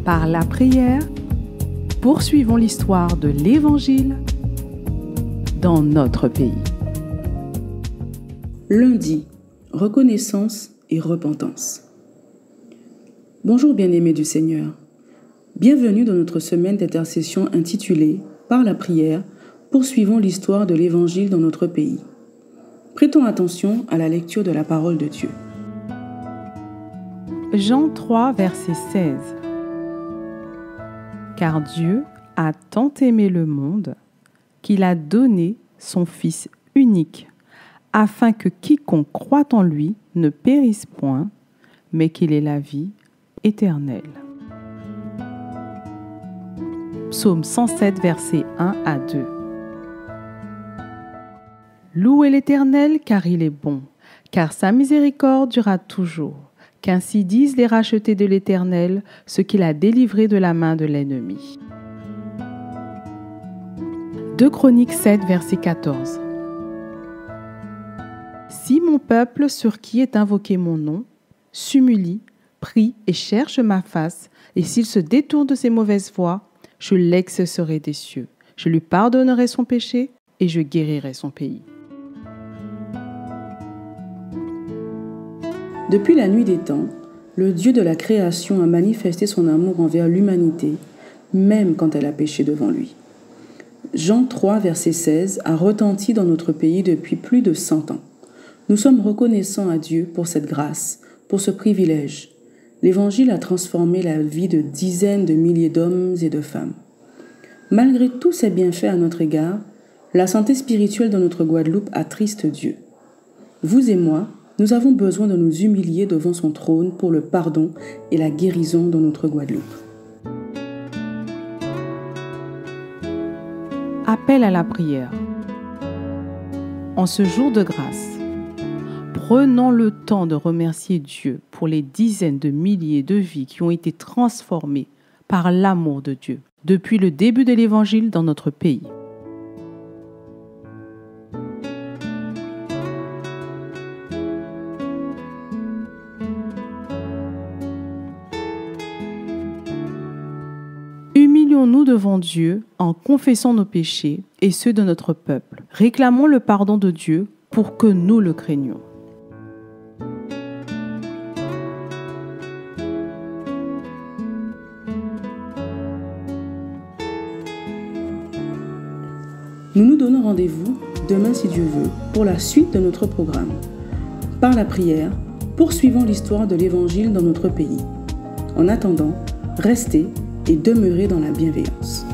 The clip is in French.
Par la prière, poursuivons l'histoire de l'Évangile dans notre pays. Lundi, reconnaissance et repentance. Bonjour bien-aimés du Seigneur. Bienvenue dans notre semaine d'intercession intitulée « Par la prière, poursuivons l'histoire de l'Évangile dans notre pays ». Prêtons attention à la lecture de la parole de Dieu. Jean 3, verset 16. Car Dieu a tant aimé le monde qu'il a donné son Fils unique, afin que quiconque croit en lui ne périsse point, mais qu'il ait la vie éternelle. Psaume 107, versets 1 à 2. Louez l'Éternel, car il est bon, car sa miséricorde durera toujours. Qu'ainsi disent les rachetés de l'Éternel, ceux qu'il a délivrés de la main de l'ennemi. 2 Chroniques 7, verset 14. Si mon peuple, sur qui est invoqué mon nom, s'humilie, prie et cherche ma face, et s'il se détourne de ses mauvaises voies, je l'exaucerai des cieux. Je lui pardonnerai son péché et je guérirai son pays. Depuis la nuit des temps, le Dieu de la création a manifesté son amour envers l'humanité, même quand elle a péché devant lui. Jean 3, verset 16 a retenti dans notre pays depuis plus de 100 ans. Nous sommes reconnaissants à Dieu pour cette grâce, pour ce privilège. L'Évangile a transformé la vie de dizaines de milliers d'hommes et de femmes. Malgré tous ces bienfaits à notre égard, la santé spirituelle de notre Guadeloupe attriste Dieu. Vous et moi, nous avons besoin de nous humilier devant son trône pour le pardon et la guérison de notre Guadeloupe. Appel à la prière. En ce jour de grâce, prenons le temps de remercier Dieu pour les dizaines de milliers de vies qui ont été transformées par l'amour de Dieu depuis le début de l'Évangile dans notre pays. Humilions-nous devant Dieu en confessant nos péchés et ceux de notre peuple. Réclamons le pardon de Dieu pour que nous le craignions. Nous nous donnons rendez-vous demain si Dieu veut pour la suite de notre programme. Par la prière, poursuivons l'histoire de l'Évangile dans notre pays. En attendant, restez et demeurez dans la bienveillance.